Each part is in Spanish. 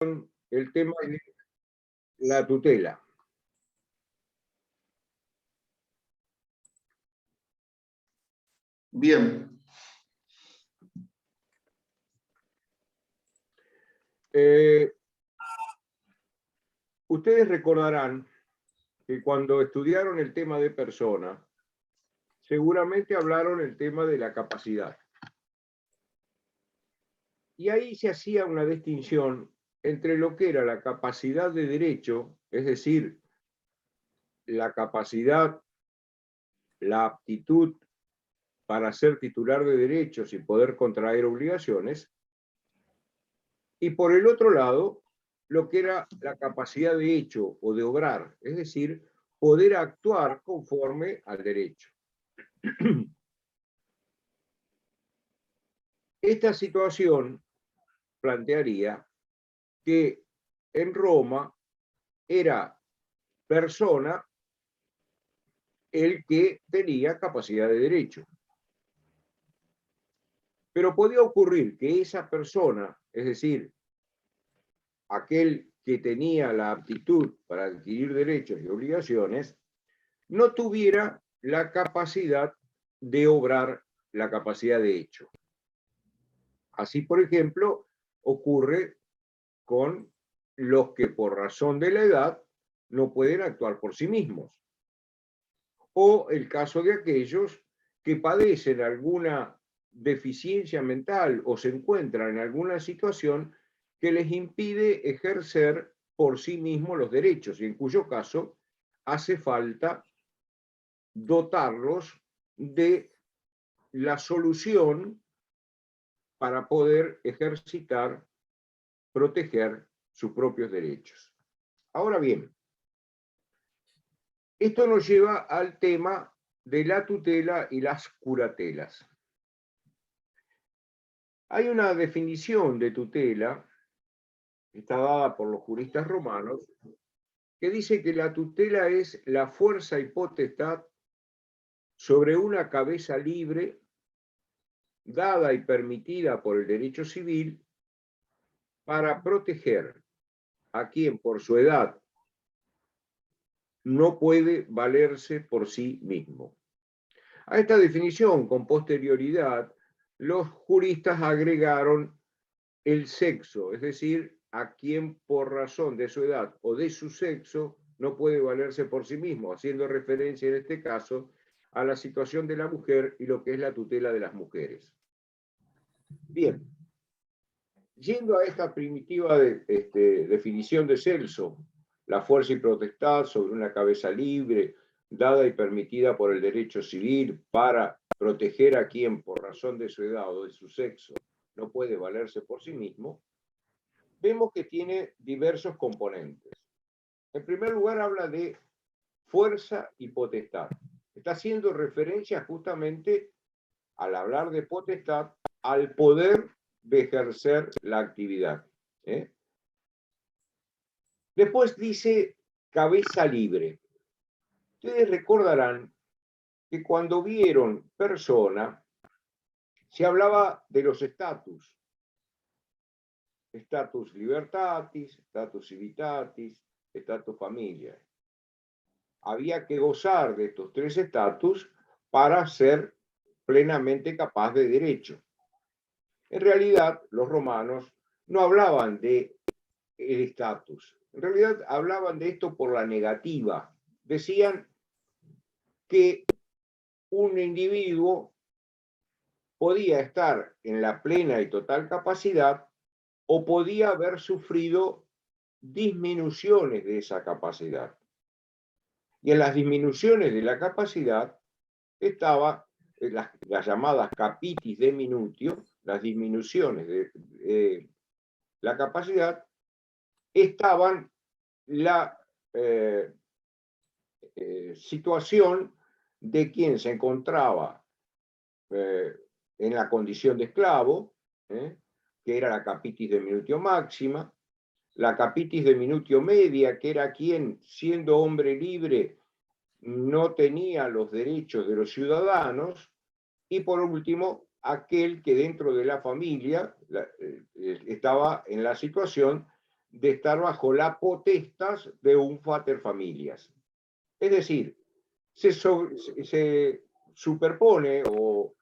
el tema de la tutela. Bien. Ustedes recordarán que cuando estudiaron el tema de persona, seguramente hablaron el tema de la capacidad. Y ahí se hacía una distinción entre lo que era la capacidad de derecho, es decir, la capacidad, la aptitud para ser titular de derechos y poder contraer obligaciones, y por el otro lado, lo que era la capacidad de hecho o de obrar, es decir, poder actuar conforme al derecho. Esta situación plantearía que en Roma era persona el que tenía capacidad de derecho. Pero podía ocurrir que esa persona, es decir, aquel que tenía la aptitud para adquirir derechos y obligaciones, no tuviera la capacidad de obrar la capacidad de hecho. Así, por ejemplo, ocurre con los que por razón de la edad no pueden actuar por sí mismos. O el caso de aquellos que padecen alguna deficiencia mental o se encuentran en alguna situación que les impide ejercer por sí mismos los derechos y en cuyo caso hace falta dotarlos de la solución para poder ejercitar, proteger sus propios derechos. Ahora bien, esto nos lleva al tema de la tutela y las curatelas. Hay una definición de tutela, que está dada por los juristas romanos, que dice que la tutela es la fuerza y potestad sobre una cabeza libre, dada y permitida por el derecho civil, para proteger a quien por su edad no puede valerse por sí mismo. A esta definición, con posterioridad, los juristas agregaron el sexo, es decir, a quien por razón de su edad o de su sexo no puede valerse por sí mismo, haciendo referencia en este caso a la situación de la mujer y lo que es la tutela de las mujeres. Bien, yendo a esta primitiva definición de Celso, la fuerza y potestad sobre una cabeza libre, dada y permitida por el derecho civil para proteger a quien por razón de su edad o de su sexo no puede valerse por sí mismo, vemos que tiene diversos componentes. En primer lugar, habla de fuerza y potestad. Está haciendo referencia justamente, al hablar de potestad, al poder de ejercer la actividad. Después dice cabeza libre. Ustedes recordarán que cuando vieron persona, se hablaba de los estatus. Status libertatis, status civitatis, status familia. Había que gozar de estos tres estatus para ser plenamente capaz de derecho. En realidad, los romanos no hablaban de el estatus. En realidad, hablaban de esto por la negativa. Decían que un individuo podía estar en la plena y total capacidad o podía haber sufrido disminuciones de esa capacidad. Y en las disminuciones de la capacidad estaba las llamadas capitis de minutio, las disminuciones de la capacidad, estaban la situación de quien se encontraba en la condición de esclavo, que era la capitis de minutio máxima, la capitis de minutio media, que era quien, siendo hombre libre, no tenía los derechos de los ciudadanos, y por último, aquel que dentro de la familia estaba en la situación de estar bajo la potestas de un pater familias. Es decir, se superpone o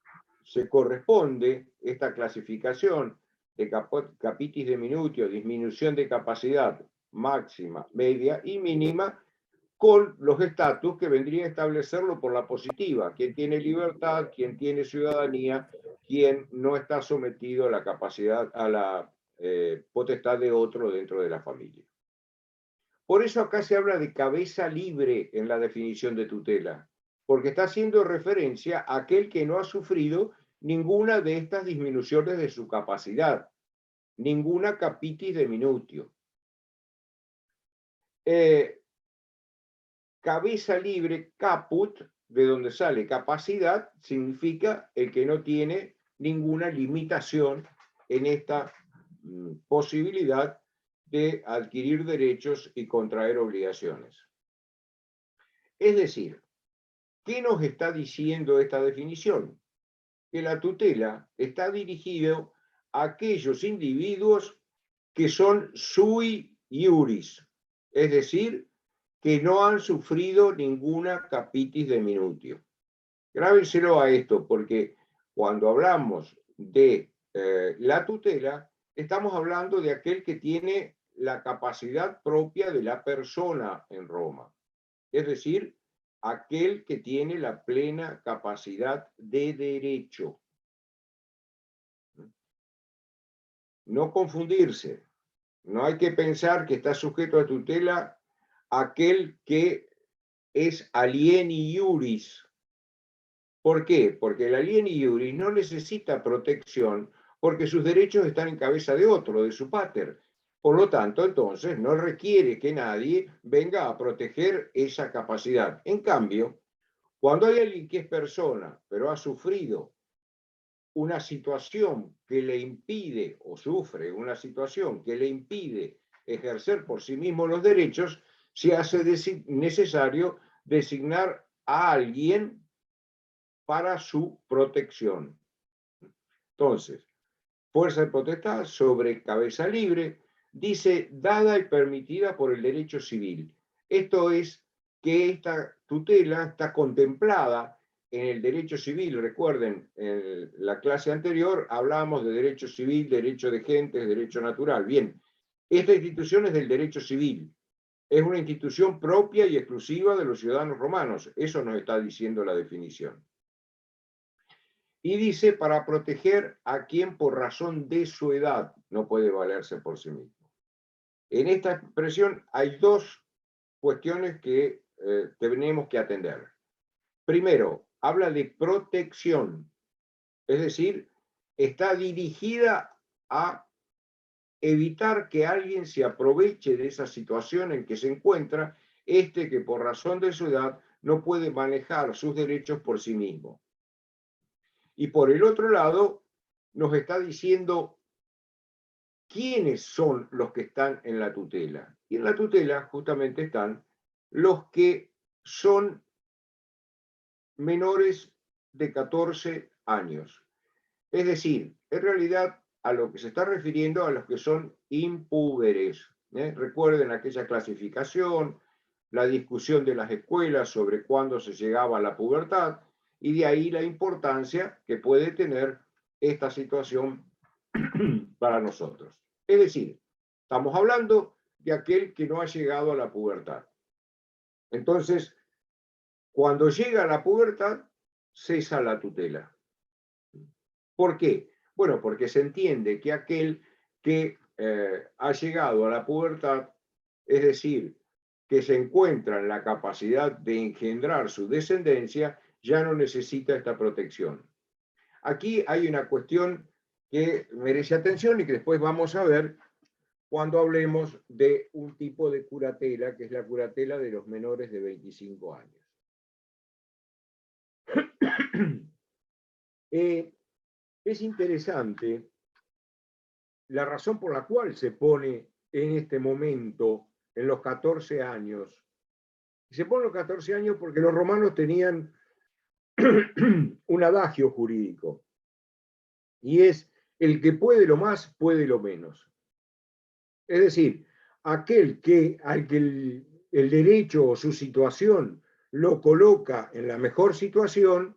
se corresponde esta clasificación de capitis diminutio, disminución de capacidad máxima, media y mínima, con los estatus que vendría a establecerlo por la positiva, quien tiene libertad, quien tiene ciudadanía, quien no está sometido a la capacidad, a la potestad de otro dentro de la familia. Por eso acá se habla de cabeza libre en la definición de tutela, porque está haciendo referencia a aquel que no ha sufrido ninguna de estas disminuciones de su capacidad, ninguna capitis diminutio. Cabeza libre, caput, de donde sale capacidad, significa el que no tiene ninguna limitación en esta posibilidad de adquirir derechos y contraer obligaciones. Es decir, ¿qué nos está diciendo esta definición? Que la tutela está dirigida a aquellos individuos que son sui iuris, es decir, que no han sufrido ninguna capitis diminutio. Grábenselo a esto, porque cuando hablamos de la tutela, estamos hablando de aquel que tiene la capacidad propia de la persona en Roma, es decir, aquel que tiene la plena capacidad de derecho. No confundirse, no hay que pensar que está sujeto a tutela aquel que es alieni iuris. ¿Por qué? Porque el alieni iuris no necesita protección porque sus derechos están en cabeza de otro, de su pater. Por lo tanto, entonces, no requiere que nadie venga a proteger esa capacidad. En cambio, cuando hay alguien que es persona, pero ha sufrido una situación que le impide, o sufre una situación que le impide ejercer por sí mismo los derechos, se hace necesario designar a alguien para su protección. Entonces, fuerza de potestad sobre cabeza libre, dice dada y permitida por el derecho civil. Esto es que esta tutela está contemplada en el derecho civil. Recuerden, en la clase anterior hablábamos de derecho civil, derecho de gentes, derecho natural. Bien, esta institución es del derecho civil. Es una institución propia y exclusiva de los ciudadanos romanos. Eso nos está diciendo la definición. Y dice, para proteger a quien por razón de su edad no puede valerse por sí mismo. En esta expresión hay dos cuestiones que tenemos que atender. Primero, habla de protección, es decir, está dirigida a evitar que alguien se aproveche de esa situación en que se encuentra, que por razón de su edad no puede manejar sus derechos por sí mismo. Y por el otro lado, nos está diciendo quiénes son los que están en la tutela. Y en la tutela justamente están los que son menores de 14 años. Es decir, en realidad a lo que se está refiriendo a los que son impúberes. Recuerden aquella clasificación, la discusión de las escuelas sobre cuándo se llegaba a la pubertad, y de ahí la importancia que puede tener esta situación para nosotros. Es decir, estamos hablando de aquel que no ha llegado a la pubertad. Entonces, cuando llega a la pubertad, cesa la tutela. ¿Por qué? Bueno, porque se entiende que aquel que ha llegado a la pubertad, es decir, que se encuentra en la capacidad de engendrar su descendencia, ya no necesita esta protección. Aquí hay una cuestión que merece atención y que después vamos a ver cuando hablemos de un tipo de curatela, que es la curatela de los menores de 25 años. Es interesante la razón por la cual se pone en este momento, en los 14 años. Se pone los 14 años porque los romanos tenían un adagio jurídico, y es el que puede lo más, puede lo menos. Es decir, aquel al que el derecho o su situación lo coloca en la mejor situación,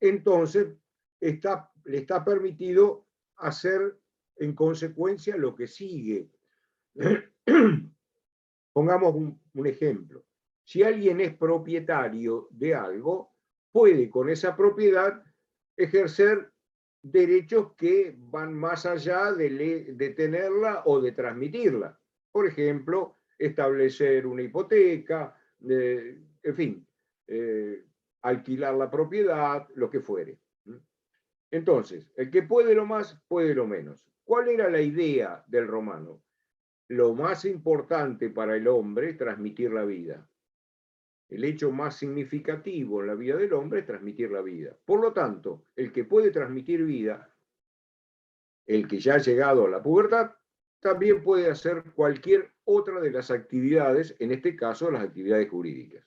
entonces le está permitido hacer en consecuencia lo que sigue. Pongamos un ejemplo. Si alguien es propietario de algo, puede con esa propiedad ejercer derechos que van más allá de tenerla o de transmitirla. Por ejemplo, establecer una hipoteca, en fin, alquilar la propiedad, lo que fuere. Entonces, el que puede lo más, puede lo menos. ¿Cuál era la idea del romano? Lo más importante para el hombre es transmitir la vida. El hecho más significativo en la vida del hombre es transmitir la vida. Por lo tanto, el que puede transmitir vida, el que ya ha llegado a la pubertad, también puede hacer cualquier otra de las actividades, en este caso las actividades jurídicas.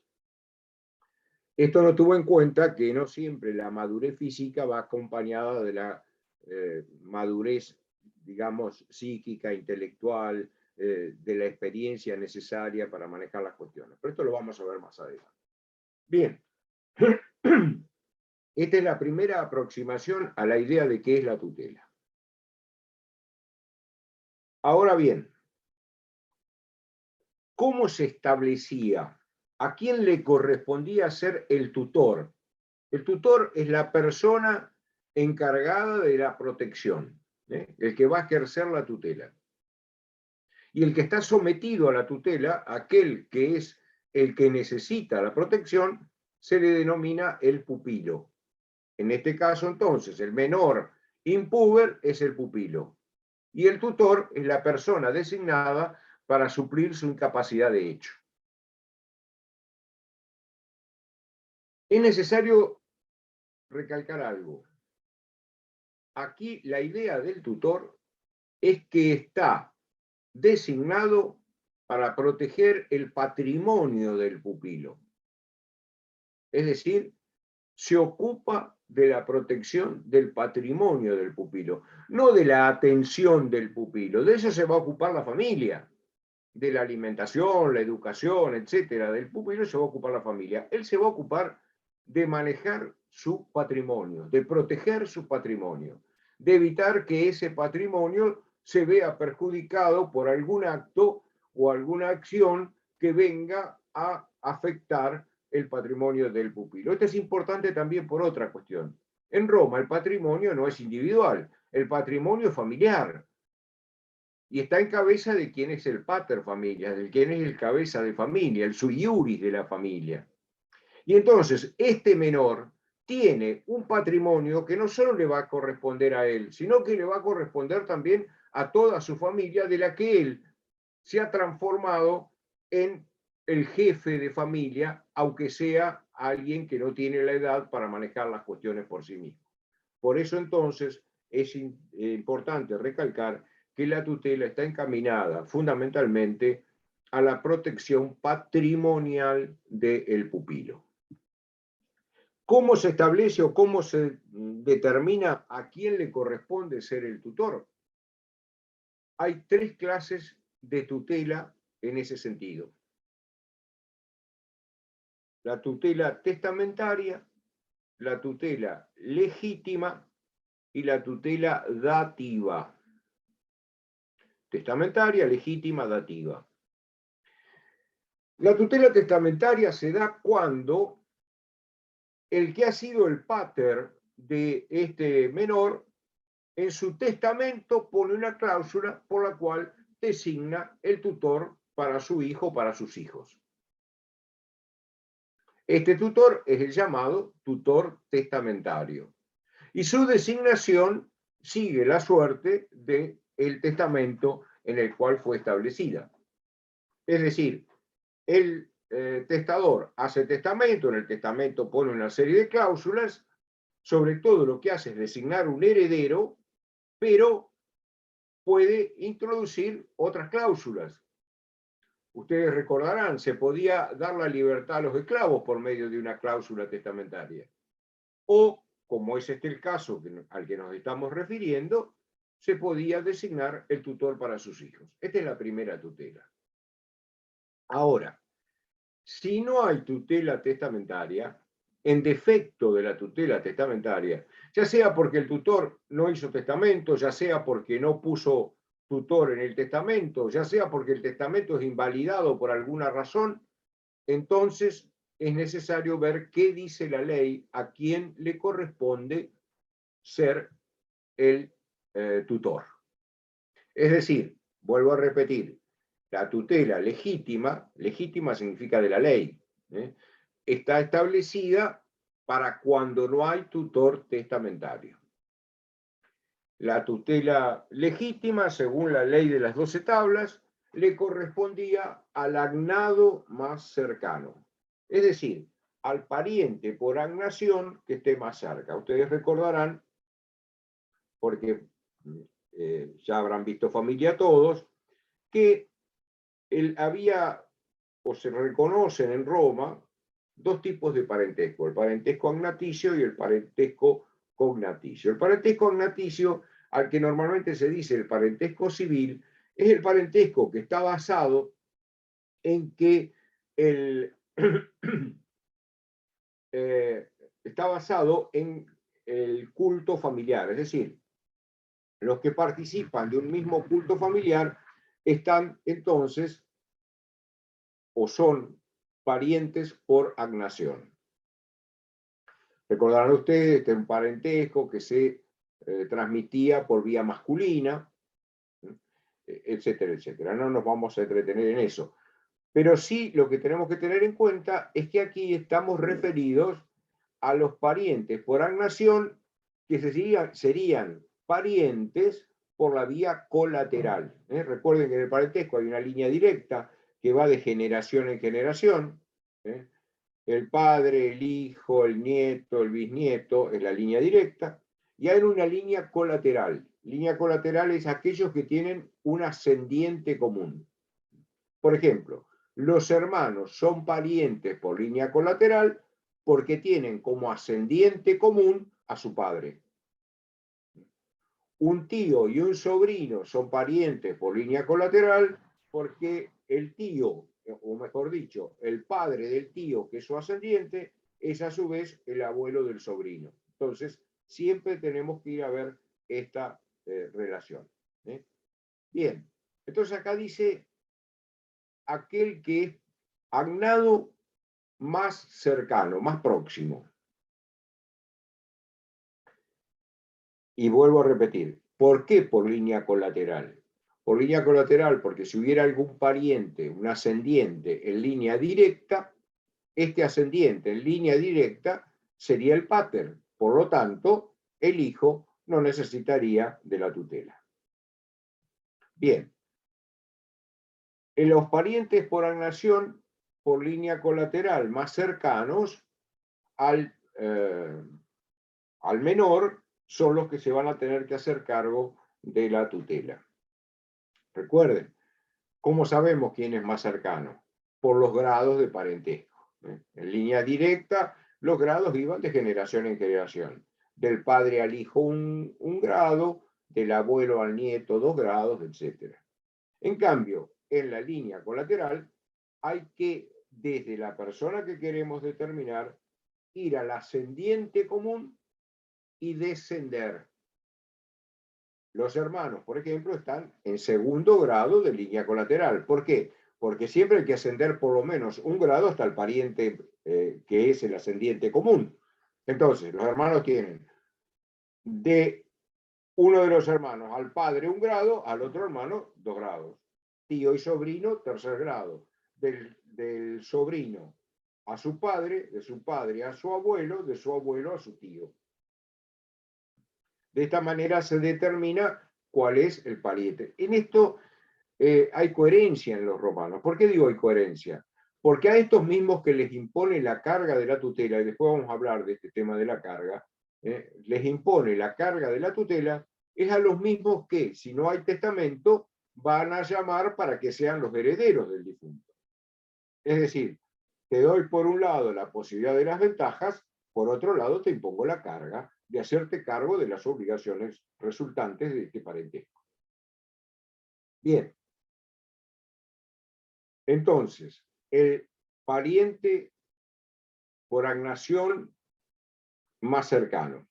Esto no tuvo en cuenta que no siempre la madurez física va acompañada de la madurez, digamos, psíquica, intelectual, de la experiencia necesaria para manejar las cuestiones. Pero esto lo vamos a ver más adelante. Bien, esta es la primera aproximación a la idea de qué es la tutela. Ahora bien, ¿cómo se establecía? ¿A quién le correspondía ser el tutor? El tutor es la persona encargada de la protección, el que va a ejercer la tutela. Y el que está sometido a la tutela, aquel que es el que necesita la protección, se le denomina el pupilo. En este caso, entonces, el menor impúber es el pupilo. Y el tutor es la persona designada para suplir su incapacidad de hecho. Es necesario recalcar algo. Aquí la idea del tutor es que está designado para proteger el patrimonio del pupilo. Es decir, se ocupa de la protección del patrimonio del pupilo, no de la atención del pupilo. De eso se va a ocupar la familia, de la alimentación, la educación, etcétera, del pupilo se va a ocupar la familia. Él se va a ocupar de manejar su patrimonio, de proteger su patrimonio, de evitar que ese patrimonio se vea perjudicado por algún acto o alguna acción que venga a afectar el patrimonio del pupilo. Esto es importante también por otra cuestión. En Roma el patrimonio no es individual, el patrimonio es familiar. Y está en cabeza de quién es el pater familia, de quién es el cabeza de familia, el sui iuris de la familia. Y entonces, este menor tiene un patrimonio que no solo le va a corresponder a él, sino que le va a corresponder también a toda su familia, de la que él se ha transformado en el jefe de familia, aunque sea alguien que no tiene la edad para manejar las cuestiones por sí mismo. Por eso entonces es importante recalcar que la tutela está encaminada fundamentalmente a la protección patrimonial del pupilo. ¿Cómo se establece o cómo se determina a quién le corresponde ser el tutor? Hay tres clases de tutela en ese sentido. La tutela testamentaria, la tutela legítima y la tutela dativa. Testamentaria, legítima, dativa. La tutela testamentaria se da cuando el que ha sido el pater de este menor en su testamento pone una cláusula por la cual designa el tutor para su hijo o para sus hijos. Este tutor es el llamado tutor testamentario y su designación sigue la suerte del testamento en el cual fue establecida. Es decir, el testador hace testamento, en el testamento pone una serie de cláusulas, sobre todo lo que hace es designar un heredero, pero puede introducir otras cláusulas. Ustedes recordarán, se podía dar la libertad a los esclavos por medio de una cláusula testamentaria. O, como es este el caso al que nos estamos refiriendo, se podía designar el tutor para sus hijos. Esta es la primera tutela. Ahora, si no hay tutela testamentaria, en defecto de la tutela testamentaria, ya sea porque el tutor no hizo testamento, ya sea porque no puso tutor en el testamento, ya sea porque el testamento es invalidado por alguna razón, entonces es necesario ver qué dice la ley, a quién le corresponde ser el tutor. Es decir, vuelvo a repetir, la tutela legítima, legítima significa de la ley, ¿eh? Está establecida para cuando no hay tutor testamentario. La tutela legítima, según la ley de las 12 tablas, le correspondía al agnado más cercano, es decir, al pariente por agnación que esté más cerca. Ustedes recordarán, porque ya habrán visto familia todos, que había o se reconocen en Roma dos tipos de parentesco, el parentesco agnaticio y el parentesco cognaticio. El parentesco agnaticio, al que normalmente se dice el parentesco civil, es el parentesco que está basado en que está basado en el culto familiar, es decir, los que participan de un mismo culto familiar están entonces o son parientes por agnación. Recordarán ustedes que un parentesco que se transmitía por vía masculina, etcétera, etcétera. No nos vamos a entretener en eso. Pero sí lo que tenemos que tener en cuenta es que aquí estamos referidos a los parientes por agnación que serían parientes por la vía colateral. Recuerden que en el parentesco hay una línea directa que va de generación en generación. El padre, el hijo, el nieto, el bisnieto es la línea directa. Y hay una línea colateral. Línea colateral es aquellos que tienen un ascendiente común. Por ejemplo, los hermanos son parientes por línea colateral porque tienen como ascendiente común a su padre. Un tío y un sobrino son parientes por línea colateral porque el tío, o mejor dicho, el padre del tío, que es su ascendiente, es a su vez el abuelo del sobrino. Entonces, siempre tenemos que ir a ver esta relación. Bien, entonces acá dice aquel que es agnado más cercano, más próximo. Y vuelvo a repetir, ¿por qué por línea colateral? Por línea colateral, porque si hubiera algún pariente, un ascendiente en línea directa, este ascendiente en línea directa sería el pater. Por lo tanto, el hijo no necesitaría de la tutela. Bien. En los parientes por agnación, por línea colateral, más cercanos al menor, son los que se van a tener que hacer cargo de la tutela. Recuerden, ¿cómo sabemos quién es más cercano? Por los grados de parentesco. En línea directa, los grados iban de generación en generación. Del padre al hijo un grado, del abuelo al nieto 2 grados, etc. En cambio, en la línea colateral, hay que, desde la persona que queremos determinar, ir al ascendiente común y descender. Los hermanos, por ejemplo, están en segundo grado de línea colateral. ¿Por qué? Porque siempre hay que ascender por lo menos un grado hasta el pariente que es el ascendiente común. Entonces, los hermanos tienen de uno de los hermanos al padre un grado, al otro hermano 2 grados. Tío y sobrino, tercer grado. Del sobrino a su padre, de su padre a su abuelo, de su abuelo a su tío. De esta manera se determina cuál es el pariente. En esto hay coherencia en los romanos. ¿Por qué digo hay coherencia? Porque a estos mismos que les impone la carga de la tutela, y después vamos a hablar de este tema de la carga, les impone la carga de la tutela, es a los mismos que, si no hay testamento, van a llamar para que sean los herederos del difunto. Es decir, te doy por un lado la posibilidad de las ventajas, por otro lado te impongo la carga de hacerte cargo de las obligaciones resultantes de este parentesco. Bien. Entonces, el pariente por agnación más cercano.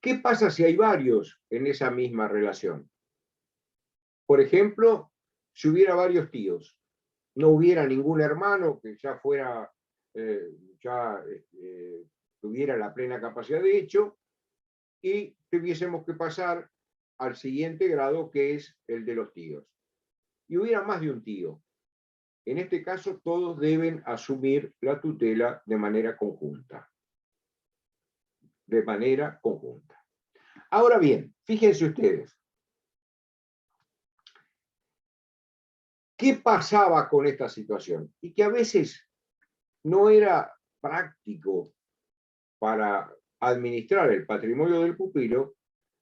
¿Qué pasa si hay varios en esa misma relación? Por ejemplo, si hubiera varios tíos, no hubiera ningún hermano que ya fuera, tuviera la plena capacidad de hecho, y tuviésemos que pasar al siguiente grado, que es el de los tíos. Y hubiera más de un tío. En este caso, todos deben asumir la tutela de manera conjunta. De manera conjunta. Ahora bien, fíjense ustedes. ¿Qué pasaba con esta situación? Y que a veces no era práctico para administrar el patrimonio del pupilo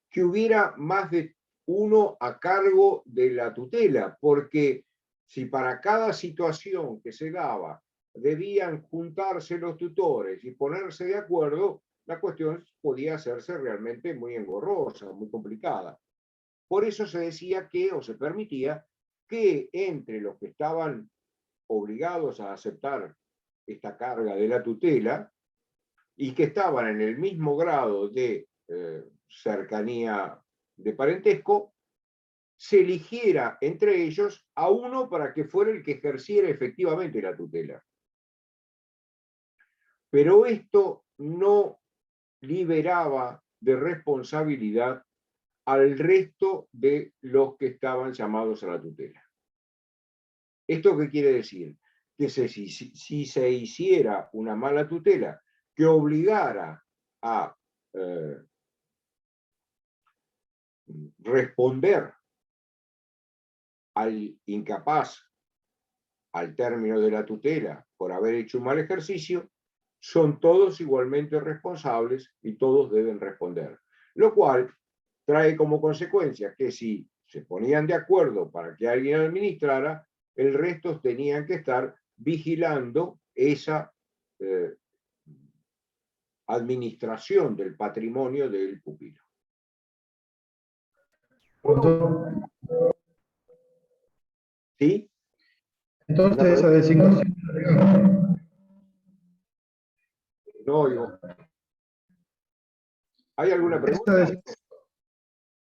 que hubiera más de uno a cargo de la tutela, porque si para cada situación que se daba debían juntarse los tutores y ponerse de acuerdo, la cuestión podía hacerse realmente muy engorrosa, muy complicada. Por eso se decía que, o se permitía, que entre los que estaban obligados a aceptar esta carga de la tutela y que estaban en el mismo grado de cercanía de parentesco, se eligiera entre ellos a uno para que fuera el que ejerciera efectivamente la tutela. Pero esto no liberaba de responsabilidad al resto de los que estaban llamados a la tutela. ¿Esto qué quiere decir? Que si se hiciera una mala tutela que obligara a responder al incapaz al término de la tutela por haber hecho un mal ejercicio, son todos igualmente responsables y todos deben responder. Lo cual trae como consecuencia que si se ponían de acuerdo para que alguien administrara, el resto tenían que estar vigilando esa administración del patrimonio del pupilo. ¿Sí? Entonces esa designación... No oigo. ¿Hay alguna pregunta?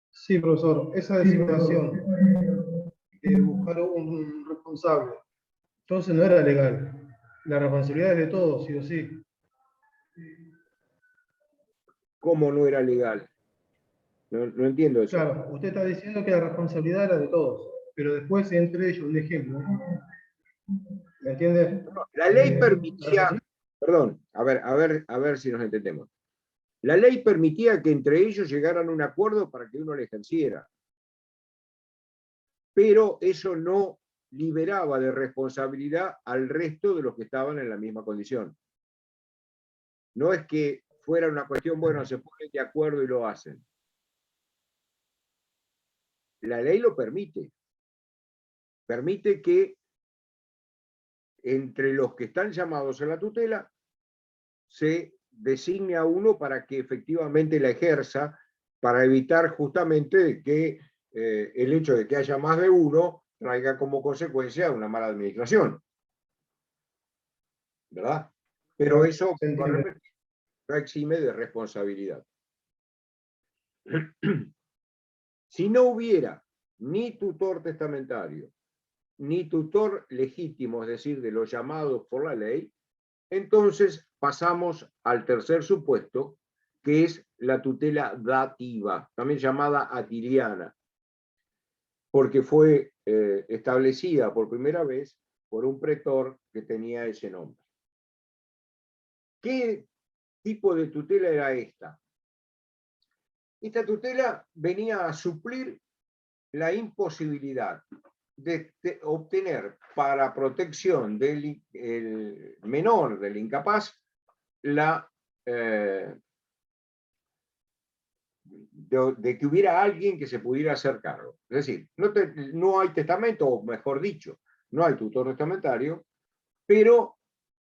Sí, profesor. Esa designación de buscar un responsable, entonces no era legal. La responsabilidad es de todos, sí o sí. ¿Cómo no era legal? No entiendo eso. Claro, usted está diciendo que la responsabilidad era de todos, pero después entre ellos, un ejemplo, ¿me entiende? La ley permitía, perdón, a ver si nos entendemos. La ley permitía que entre ellos llegaran a un acuerdo para que uno le ejerciera. Pero eso no liberaba de responsabilidad al resto de los que estaban en la misma condición. No es que fuera una cuestión, bueno, se ponen de acuerdo y lo hacen. La ley lo permite. Permite que entre los que están llamados a la tutela se designe a uno para que efectivamente la ejerza, para evitar justamente que el hecho de que haya más de uno traiga como consecuencia una mala administración. ¿Verdad? Pero eso no exime de responsabilidad. Si no hubiera ni tutor testamentario, ni tutor legítimo, es decir, de los llamados por la ley, entonces pasamos al tercer supuesto, que es la tutela dativa, también llamada atiliana, porque fue establecida por primera vez por un pretor que tenía ese nombre. ¿Qué tipo de tutela era esta? Esta tutela venía a suplir la imposibilidad de obtener para protección del menor, del incapaz, de que hubiera alguien que se pudiera hacer cargo. Es decir, no hay testamento, o mejor dicho, no hay tutor testamentario, pero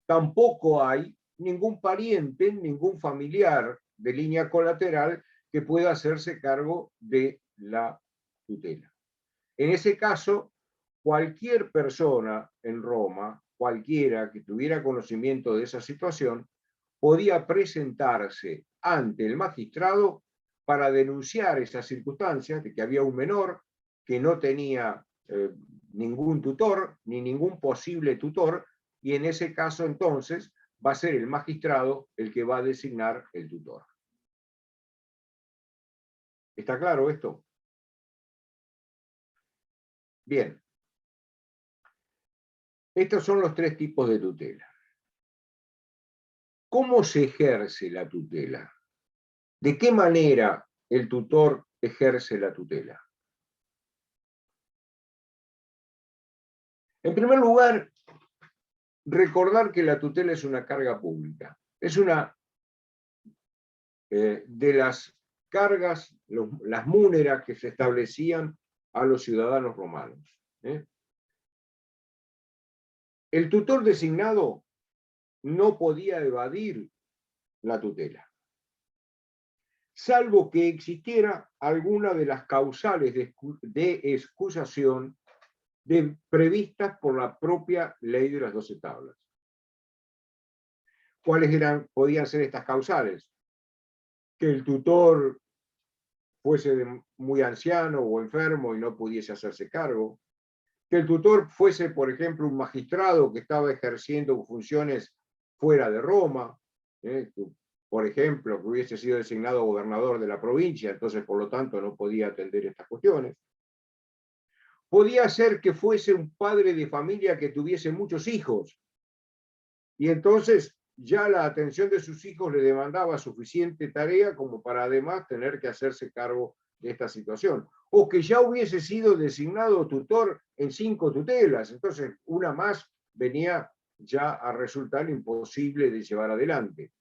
tampoco hay ningún pariente, ningún familiar de línea colateral que pueda hacerse cargo de la tutela. En ese caso, cualquier persona en Roma, cualquiera que tuviera conocimiento de esa situación, podía presentarse ante el magistrado para denunciar esas circunstancias de que había un menor que no tenía ningún tutor ni ningún posible tutor, y en ese caso entonces va a ser el magistrado el que va a designar el tutor. ¿Está claro esto? Bien. Estos son los tres tipos de tutela. ¿Cómo se ejerce la tutela? ¿De qué manera el tutor ejerce la tutela? En primer lugar, recordar que la tutela es una carga pública. Es una de las cargas, las múneras que se establecían a los ciudadanos romanos. El tutor designado no podía evadir la tutela, salvo que existiera alguna de las causales de excusación previstas por la propia ley de las 12 tablas. ¿Cuáles podían ser estas causales? Que el tutor fuese muy anciano o enfermo y no pudiese hacerse cargo, que el tutor fuese, por ejemplo, un magistrado que estaba ejerciendo funciones fuera de Roma, por ejemplo, que hubiese sido designado gobernador de la provincia, entonces por lo tanto no podía atender estas cuestiones. Podía ser que fuese un padre de familia que tuviese muchos hijos, y entonces ya la atención de sus hijos le demandaba suficiente tarea como para además tener que hacerse cargo de esta situación. O que ya hubiese sido designado tutor en 5 tutelas, entonces una más venía ya a resultar imposible de llevar adelante.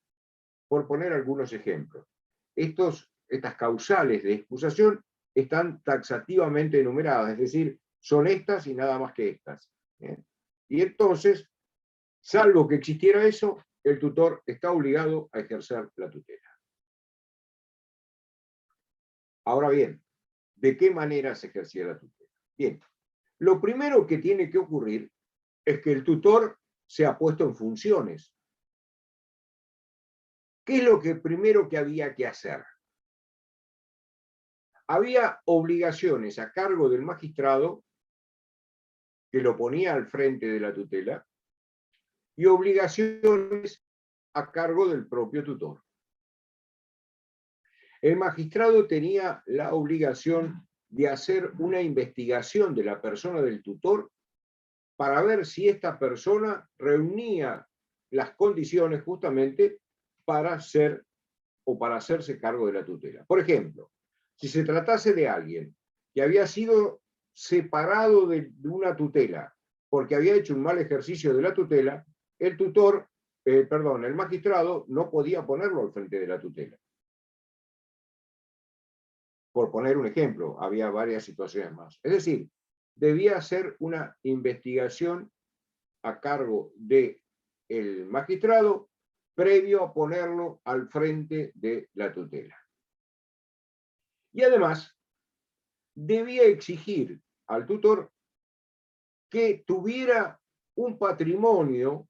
Por poner algunos ejemplos. Estas causales de excusación están taxativamente enumeradas, es decir, son estas y nada más que estas. Y entonces, salvo que existiera eso, el tutor está obligado a ejercer la tutela. Ahora bien, ¿de qué manera se ejercía la tutela? Bien, lo primero que tiene que ocurrir es que el tutor sea puesto en funciones. ¿Qué es lo primero que había que hacer? Había obligaciones a cargo del magistrado que lo ponía al frente de la tutela y obligaciones a cargo del propio tutor. El magistrado tenía la obligación de hacer una investigación de la persona del tutor para ver si esta persona reunía las condiciones justamente para ser o para hacerse cargo de la tutela. Por ejemplo, si se tratase de alguien que había sido separado de una tutela porque había hecho un mal ejercicio de la tutela, el magistrado no podía ponerlo al frente de la tutela. Por poner un ejemplo, había varias situaciones más. Es decir, debía hacer una investigación a cargo del magistrado previo a ponerlo al frente de la tutela. Y además, debía exigir al tutor que tuviera un patrimonio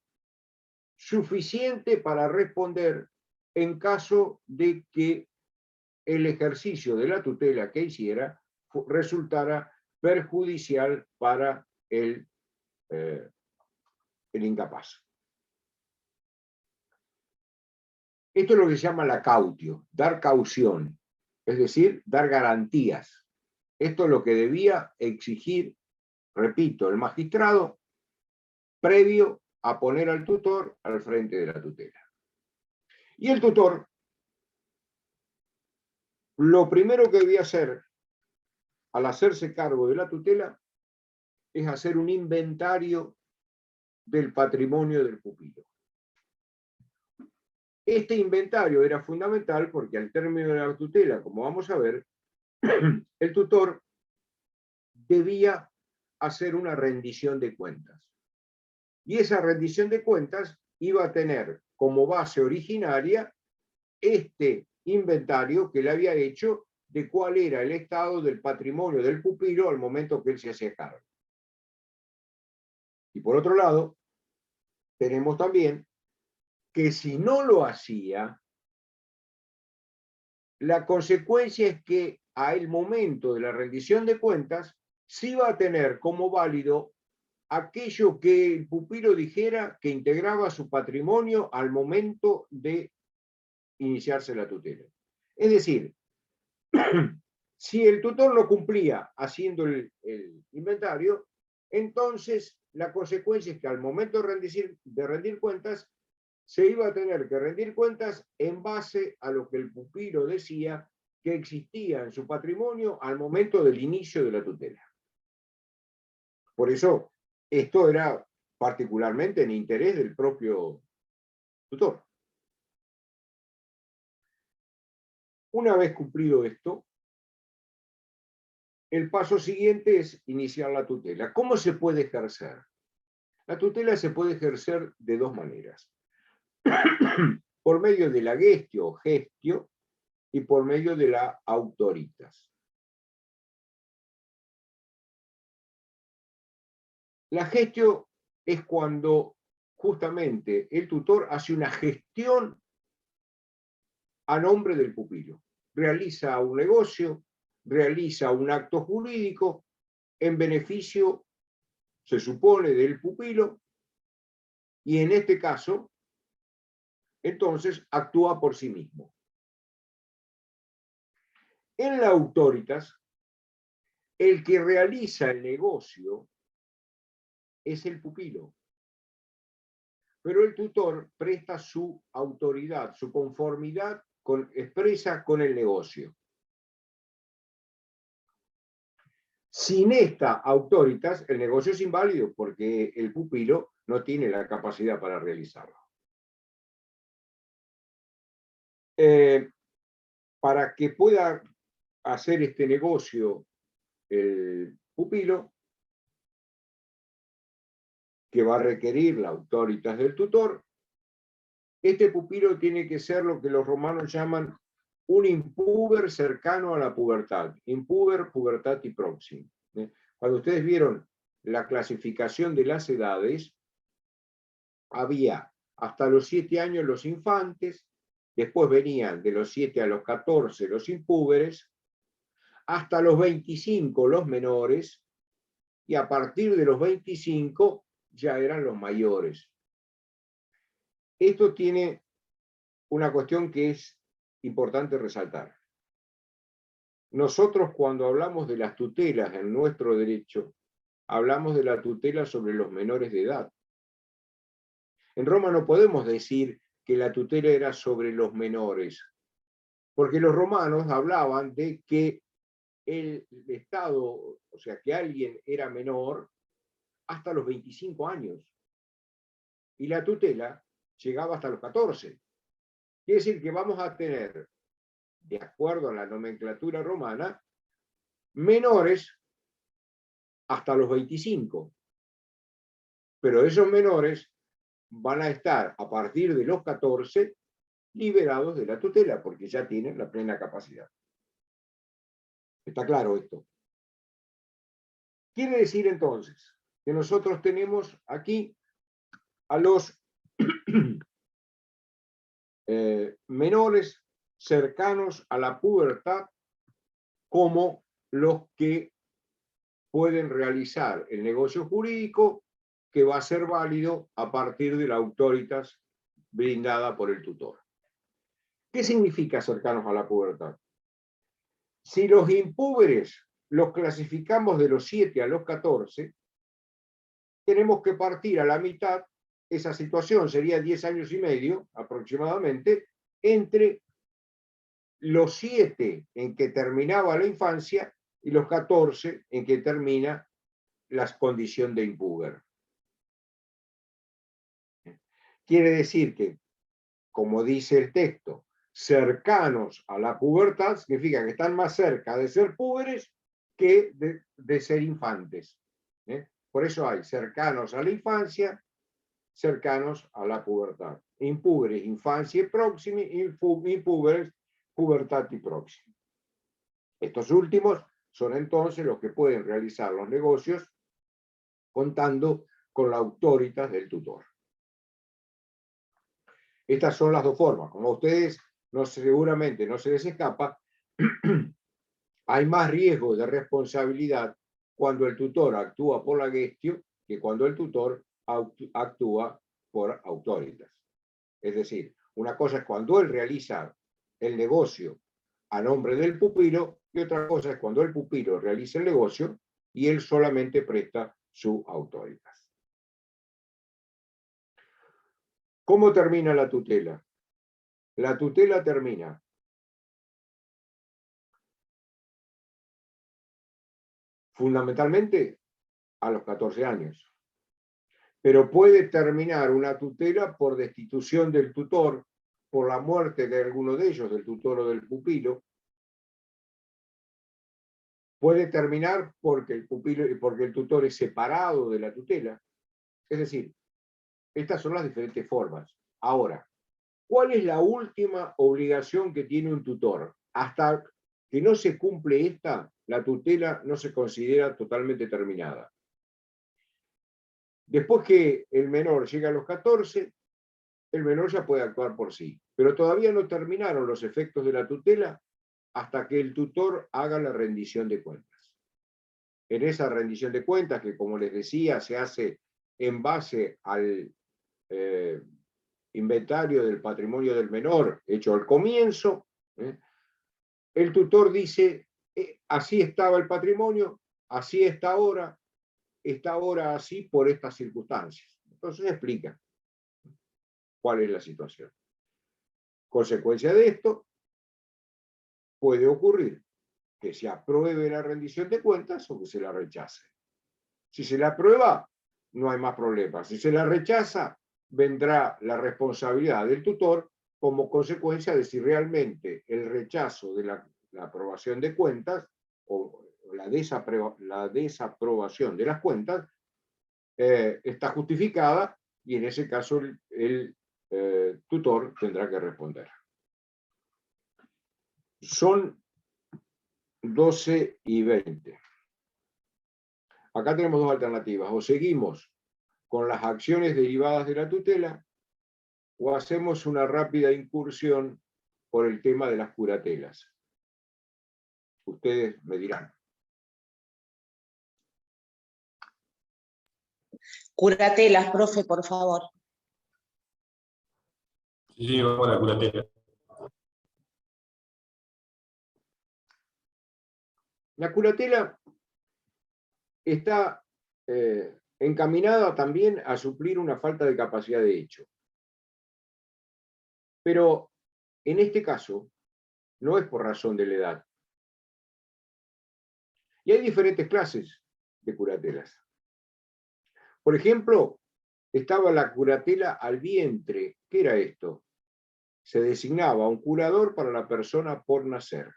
suficiente para responder en caso de que el ejercicio de la tutela que hiciera resultara perjudicial para el incapaz. Esto es lo que se llama la cautio, dar caución, es decir, dar garantías. Esto es lo que debía exigir, repito, el magistrado previo a poner al tutor al frente de la tutela. Y el tutor, lo primero que debía hacer al hacerse cargo de la tutela es hacer un inventario del patrimonio del pupilo. Este inventario era fundamental porque al término de la tutela, como vamos a ver, el tutor debía hacer una rendición de cuentas. Y esa rendición de cuentas iba a tener como base originaria este inventario que le había hecho de cuál era el estado del patrimonio del pupilo al momento que él se hacía cargo. Y por otro lado, tenemos también que si no lo hacía, la consecuencia es que al momento de la rendición de cuentas sí va a tener como válido aquello que el pupilo dijera que integraba su patrimonio al momento de iniciarse la tutela. Es decir, si el tutor no cumplía haciendo el inventario, entonces la consecuencia es que al momento de rendir cuentas, se iba a tener que rendir cuentas en base a lo que el pupilo decía que existía en su patrimonio al momento del inicio de la tutela. Por eso, esto era particularmente en interés del propio tutor. Una vez cumplido esto, el paso siguiente es iniciar la tutela. ¿Cómo se puede ejercer? La tutela se puede ejercer de dos maneras. Por medio de la gestio o gestio y por medio de la autoritas. La gestio es cuando justamente el tutor hace una gestión a nombre del pupilo. Realiza un negocio, realiza un acto jurídico en beneficio, se supone, del pupilo, y en este caso, entonces, actúa por sí mismo. En la autoritas, el que realiza el negocio es el pupilo, pero el tutor presta su autoridad, su conformidad expresa con el negocio. Sin esta autoritas, el negocio es inválido porque el pupilo no tiene la capacidad para realizarlo. Para que pueda hacer este negocio el pupilo, que va a requerir la autoritas del tutor, este pupilo tiene que ser lo que los romanos llaman un impuber cercano a la pubertad. Impuber, pubertati proxim. Cuando ustedes vieron la clasificación de las edades, había hasta los 7 años los infantes, después venían de los 7 a los 14 los impúberes, hasta los 25 los menores, y a partir de los 25 ya eran los mayores. Esto tiene una cuestión que es importante resaltar. Nosotros cuando hablamos de las tutelas en nuestro derecho, hablamos de la tutela sobre los menores de edad. En Roma no podemos decir que la tutela era sobre los menores, porque los romanos hablaban de que el Estado, o sea, que alguien era menor hasta los 25 años, y la tutela llegaba hasta los 14. Quiere decir que vamos a tener, de acuerdo a la nomenclatura romana, menores hasta los 25. Pero esos menores van a estar a partir de los 14 liberados de la tutela, porque ya tienen la plena capacidad. ¿Está claro esto? Quiere decir entonces que nosotros tenemos aquí a los menores cercanos a la pubertad como los que pueden realizar el negocio jurídico que va a ser válido a partir de la autoritas brindada por el tutor. ¿Qué significa cercanos a la pubertad? Si los impúberes los clasificamos de los 7 a los 14, tenemos que partir a la mitad, esa situación sería 10 años y medio aproximadamente, entre los 7 en que terminaba la infancia y los 14 en que termina la condición de impúber. Quiere decir que, como dice el texto, cercanos a la pubertad significa que están más cerca de ser púberes que de ser infantes. Por eso hay cercanos a la infancia, cercanos a la pubertad. Impúberes, infancia próxima, impúberes, pubertad y próxima. Estos últimos son entonces los que pueden realizar los negocios contando con la autoritas del tutor. Estas son las dos formas. Como a ustedes seguramente no se les escapa, hay más riesgo de responsabilidad cuando el tutor actúa por la gestio que cuando el tutor actúa por autoritas. Es decir, una cosa es cuando él realiza el negocio a nombre del pupilo y otra cosa es cuando el pupilo realiza el negocio y él solamente presta su autoritas. ¿Cómo termina la tutela? La tutela termina fundamentalmente a los 14 años. Pero puede terminar una tutela por destitución del tutor, por la muerte de alguno de ellos, del tutor o del pupilo. Puede terminar porque el tutor es separado de la tutela. Es decir, estas son las diferentes formas. Ahora, ¿cuál es la última obligación que tiene un tutor? Hasta que no se cumple esta, la tutela no se considera totalmente terminada. Después que el menor llega a los 14, el menor ya puede actuar por sí. Pero todavía no terminaron los efectos de la tutela hasta que el tutor haga la rendición de cuentas. En esa rendición de cuentas, que como les decía, se hace en base al inventario del patrimonio del menor hecho al comienzo, el tutor dice, así estaba el patrimonio, así está ahora así por estas circunstancias. Entonces explica cuál es la situación. Consecuencia de esto, puede ocurrir que se apruebe la rendición de cuentas o que se la rechace. Si se la aprueba, no hay más problemas. Si se la rechaza, vendrá la responsabilidad del tutor como consecuencia de si realmente el rechazo de la aprobación de cuentas o la desaprobación de las cuentas está justificada y en ese caso el tutor tendrá que responder. Son 12:20. Acá tenemos dos alternativas. O seguimos con las acciones derivadas de la tutela o hacemos una rápida incursión por el tema de las curatelas. Ustedes me dirán. Curatelas, profe, por favor. Sí, vamos a la curatela. La curatela está encaminada también a suplir una falta de capacidad de hecho. Pero en este caso no es por razón de la edad. Y hay diferentes clases de curatelas. Por ejemplo, estaba la curatela al vientre. ¿Qué era esto? Se designaba un curador para la persona por nacer,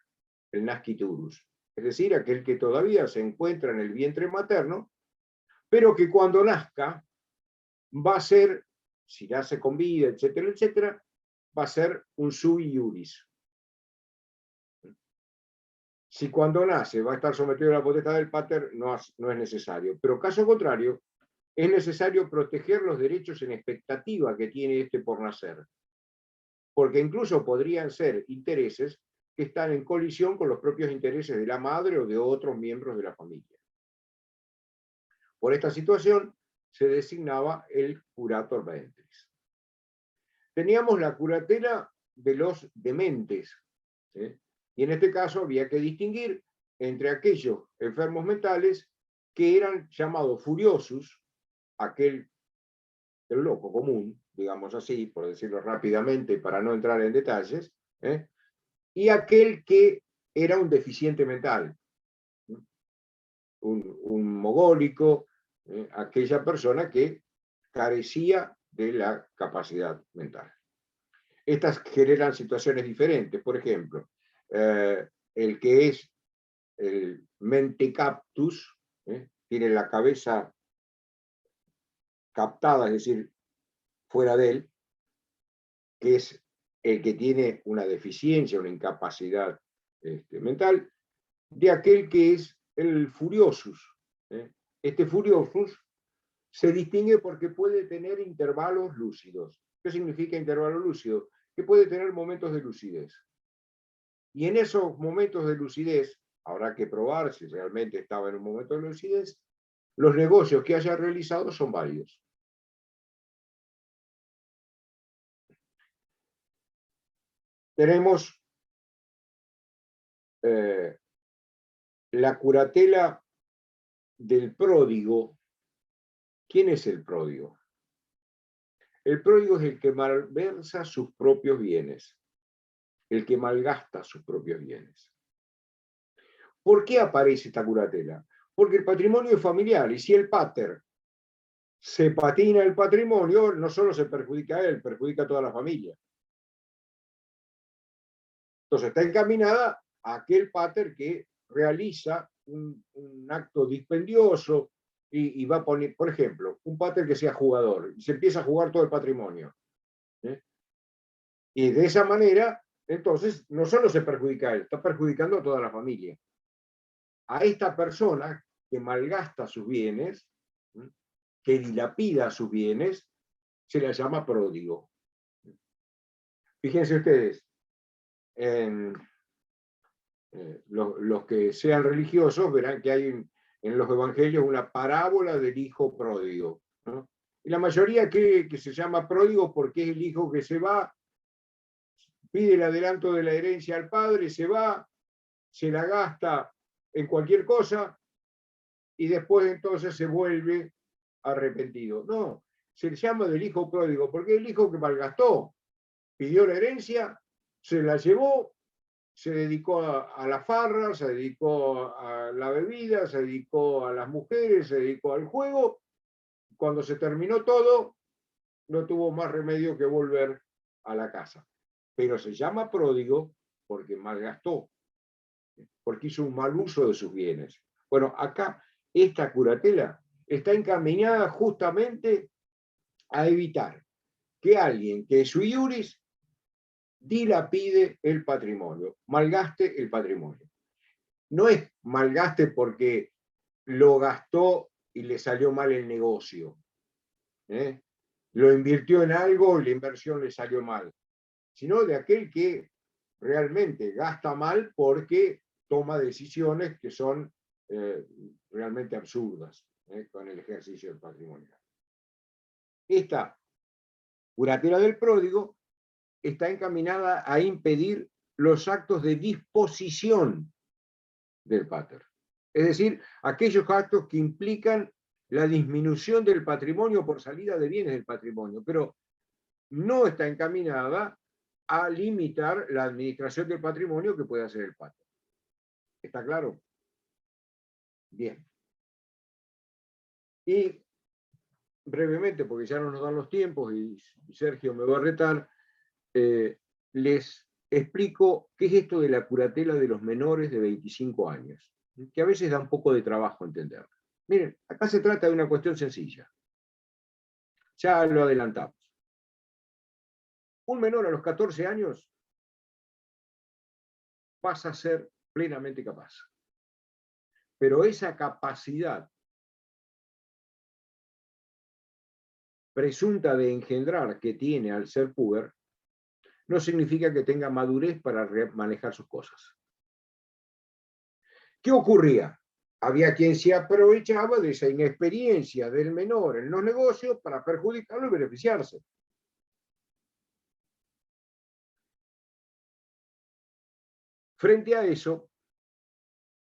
el nasciturus. Es decir, aquel que todavía se encuentra en el vientre materno, pero que cuando nazca va a ser, si nace con vida, etcétera, etcétera, va a ser un sui iuris. Si cuando nace va a estar sometido a la potestad del pater, no es necesario. Pero caso contrario, es necesario proteger los derechos en expectativa que tiene este por nacer. Porque incluso podrían ser intereses que están en colisión con los propios intereses de la madre o de otros miembros de la familia. Por esta situación se designaba el curator ventris. Teníamos la curatela de los dementes, ¿sí? Y en este caso había que distinguir entre aquellos enfermos mentales que eran llamados furiosus, el loco común, digamos así, por decirlo rápidamente para no entrar en detalles, y aquel que era un deficiente mental, un mogólico, aquella persona que carecía de la capacidad mental. Estas generan situaciones diferentes. Por ejemplo, el que es el mentecaptus, tiene la cabeza captada, es decir, fuera de él, que es el que tiene una deficiencia, una incapacidad mental, de aquel que es el furiosus. Este furiosus se distingue porque puede tener intervalos lúcidos. ¿Qué significa intervalo lúcido? Que puede tener momentos de lucidez. Y en esos momentos de lucidez, habrá que probar si realmente estaba en un momento de lucidez, los negocios que haya realizado son válidos. Tenemos la curatela del pródigo. ¿Quién es el pródigo? El pródigo es el que malversa sus propios bienes, el que malgasta sus propios bienes. ¿Por qué aparece esta curatela? Porque el patrimonio es familiar, y si el pater se patina el patrimonio, no solo se perjudica a él, perjudica a toda la familia. Entonces está encaminada a aquel pater que realiza un acto dispendioso y va a poner, por ejemplo, un pater que sea jugador, y se empieza a jugar todo el patrimonio. Y de esa manera, entonces, no solo se perjudica a él, está perjudicando a toda la familia. A esta persona que malgasta sus bienes, que dilapida sus bienes, se la llama pródigo. Fíjense ustedes, los que sean religiosos verán que hay en los evangelios una parábola del hijo pródigo, ¿no? Y la mayoría cree que se llama pródigo porque es el hijo que se va, pide el adelanto de la herencia al padre, se va, se la gasta en cualquier cosa y después entonces se vuelve arrepentido. No, se le llama del hijo pródigo porque es el hijo que malgastó, pidió la herencia, se la llevó, se dedicó a la farra, se dedicó a la bebida, se dedicó a las mujeres, se dedicó al juego. Cuando se terminó todo, no tuvo más remedio que volver a la casa. Pero se llama pródigo porque malgastó, porque hizo un mal uso de sus bienes. Bueno, acá esta curatela está encaminada justamente a evitar que alguien que es sui iuris dilapide el patrimonio, malgaste el patrimonio. No es malgaste porque lo gastó y le salió mal el negocio. Lo invirtió en algo y la inversión le salió mal. Sino de aquel que realmente gasta mal porque toma decisiones que son realmente absurdas con el ejercicio del patrimonio. Esta curatela del pródigo está encaminada a impedir los actos de disposición del pater. Es decir, aquellos actos que implican la disminución del patrimonio por salida de bienes del patrimonio, pero no está encaminada a limitar la administración del patrimonio que puede hacer el pater. ¿Está claro? Bien. Y brevemente, porque ya no nos dan los tiempos y Sergio me va a retar, les explico qué es esto de la curatela de los menores de 25 años, que a veces da un poco de trabajo entenderlo. Miren, acá se trata de una cuestión sencilla. Ya lo adelantamos. Un menor a los 14 años pasa a ser plenamente capaz. Pero esa capacidad presunta de engendrar que tiene al ser puber no significa que tenga madurez para manejar sus cosas. ¿Qué ocurría? Había quien se aprovechaba de esa inexperiencia del menor en los negocios para perjudicarlo y beneficiarse. Frente a eso,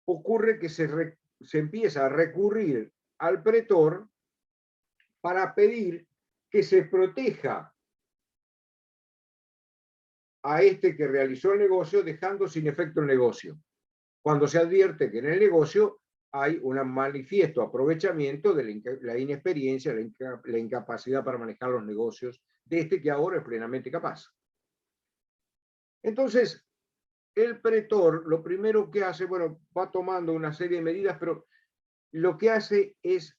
ocurre que se empieza a recurrir al pretor para pedir que se proteja a este que realizó el negocio dejando sin efecto el negocio, cuando se advierte que en el negocio hay un manifiesto aprovechamiento de la inexperiencia, la incapacidad para manejar los negocios de este que ahora es plenamente capaz. Entonces, el pretor lo primero que hace, bueno, va tomando una serie de medidas, pero lo que hace es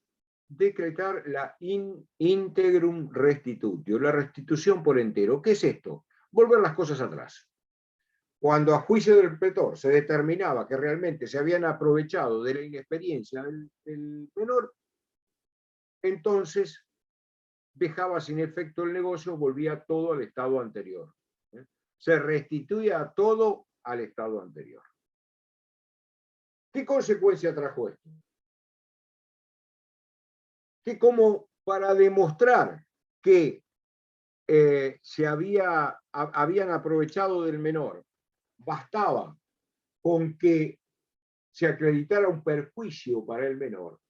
decretar la integrum restitutio, la restitución por entero. ¿Qué es esto? Volver las cosas atrás. Cuando a juicio del pretor se determinaba que realmente se habían aprovechado de la inexperiencia del menor, entonces dejaba sin efecto el negocio, volvía todo al estado anterior. Se restituía todo al estado anterior. ¿Qué consecuencia trajo esto? Que como para demostrar que habían aprovechado del menor, bastaba con que se acreditara un perjuicio para el menor.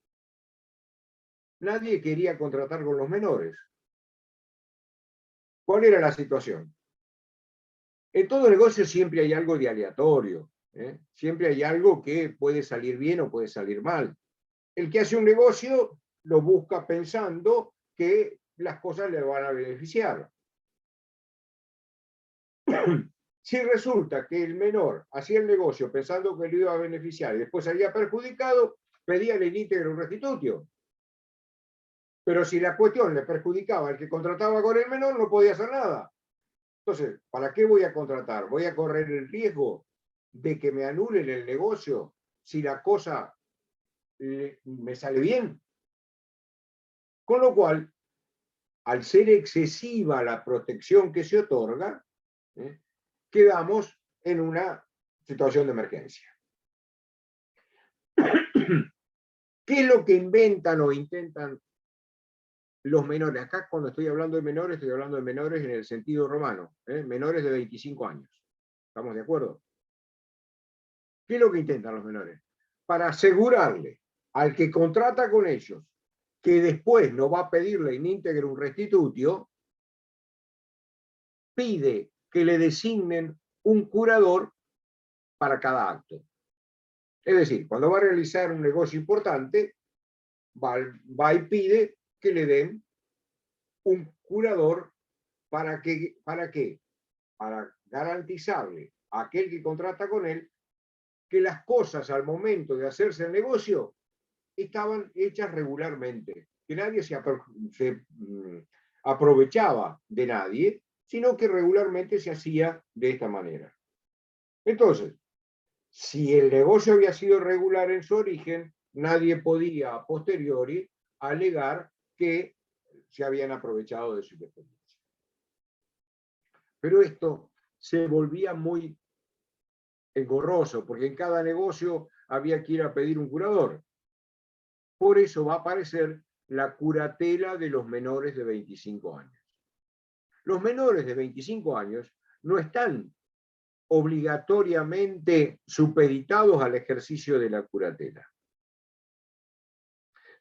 Nadie quería contratar con los menores. ¿Cuál era la situación? En todo negocio siempre hay algo de aleatorio, siempre hay algo que puede salir bien o puede salir mal. El que hace un negocio lo busca pensando que las cosas le van a beneficiar. Si resulta que el menor hacía el negocio pensando que lo iba a beneficiar y después salía perjudicado, pedía el íntegro restitutio. Pero si la cuestión le perjudicaba al que contrataba con el menor, no podía hacer nada. Entonces, ¿para qué voy a contratar? ¿Voy a correr el riesgo de que me anulen el negocio si la cosa me sale bien? Con lo cual, al ser excesiva la protección que se otorga, quedamos en una situación de emergencia. ¿Qué es lo que inventan o intentan los menores? Acá cuando estoy hablando de menores, estoy hablando de menores en el sentido romano, menores de 25 años. ¿Estamos de acuerdo? ¿Qué es lo que intentan los menores? Para asegurarle al que contrata con ellos que después no va a pedirle in íntegro un restitutio, pide que le designen un curador para cada acto. Es decir, cuando va a realizar un negocio importante, va y pide que le den un curador ¿para qué? Para garantizarle a aquel que contrata con él que las cosas al momento de hacerse el negocio estaban hechas regularmente, que nadie se aprovechaba de nadie, sino que regularmente se hacía de esta manera. Entonces, si el negocio había sido regular en su origen, nadie podía a posteriori alegar que se habían aprovechado de su independencia. Pero esto se volvía muy engorroso, porque en cada negocio había que ir a pedir un curador. Por eso va a aparecer la curatela de los menores de 25 años. Los menores de 25 años no están obligatoriamente supeditados al ejercicio de la curatela,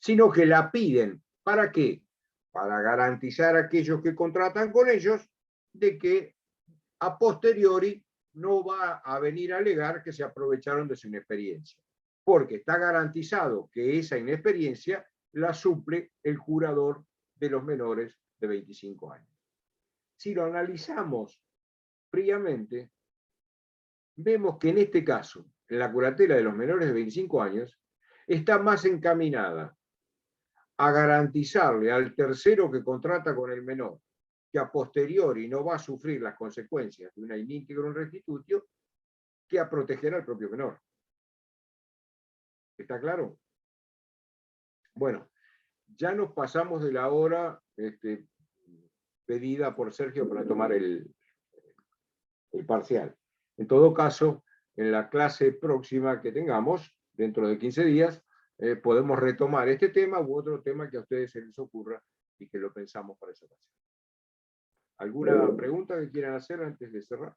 sino que la piden. ¿Para qué? Para garantizar a aquellos que contratan con ellos de que a posteriori no va a venir a alegar que se aprovecharon de su inexperiencia, porque está garantizado que esa inexperiencia la suple el curador de los menores de 25 años. Si lo analizamos fríamente, vemos que en este caso, en la curatela de los menores de 25 años, está más encaminada a garantizarle al tercero que contrata con el menor que a posteriori no va a sufrir las consecuencias de una in íntegro restitutio, que a proteger al propio menor. ¿Está claro? Bueno, ya nos pasamos de la hora pedida por Sergio para tomar el parcial. En todo caso, en la clase próxima que tengamos, dentro de 15 días, podemos retomar este tema u otro tema que a ustedes se les ocurra y que lo pensamos para esa ocasión. ¿Alguna pregunta que quieran hacer antes de cerrar?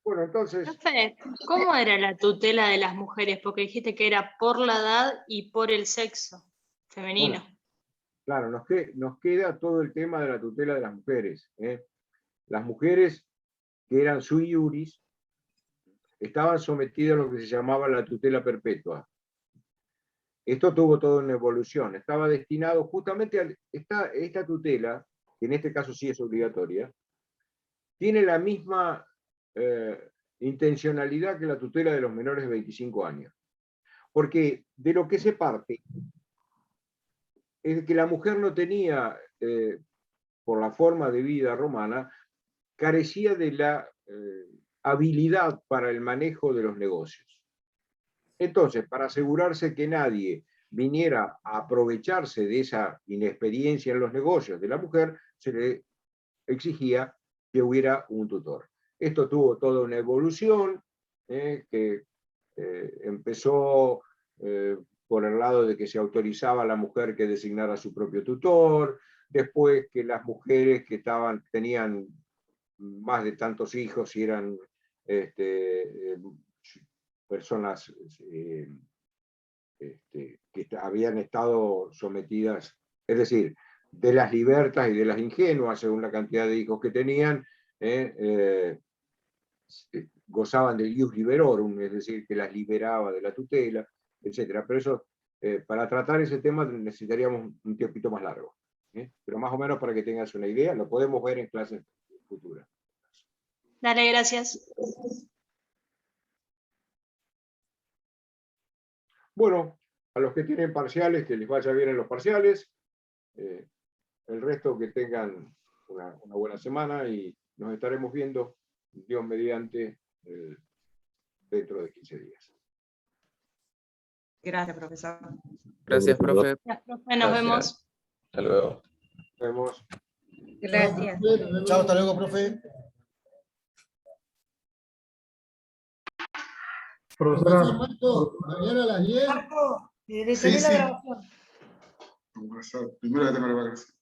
Bueno, entonces... Profe, ¿cómo era la tutela de las mujeres? Porque dijiste que era por la edad y por el sexo femenino. Bueno, claro, nos queda todo el tema de la tutela de las mujeres. Las mujeres que eran sui iuris estaban sometidas a lo que se llamaba la tutela perpetua. Esto tuvo toda una evolución. Estaba destinado justamente a esta tutela, que en este caso sí es obligatoria, tiene la misma intencionalidad que la tutela de los menores de 25 años. Porque de lo que se parte es que la mujer no tenía por la forma de vida romana, carecía de la habilidad para el manejo de los negocios. Entonces, para asegurarse que nadie viniera a aprovecharse de esa inexperiencia en los negocios de la mujer, se le exigía que hubiera un tutor. Esto tuvo toda una evolución que empezó por el lado de que se autorizaba a la mujer que designara su propio tutor, después que las mujeres que tenían más de tantos hijos y eran personas que habían estado sometidas, es decir, de las libertas y de las ingenuas, según la cantidad de hijos que tenían, gozaban del ius liberorum, es decir, que las liberaba de la tutela, etc. Pero eso, para tratar ese tema necesitaríamos un tiempito más largo. Pero más o menos para que tengas una idea, lo podemos ver en clases futuras. Dale, gracias. Bueno, a los que tienen parciales, que les vaya bien en los parciales. El resto que tengan una buena semana y nos estaremos viendo, Dios mediante, dentro de 15 días. Gracias, profesor. Gracias, profe. Gracias, profe, nos Gracias. vemos. Hasta luego. Nos vemos. Gracias. Chao, hasta luego, profe. Profesora, Mañana a las 10. Marco, Sí, la sí. grabación. Primero que tengo la vacación.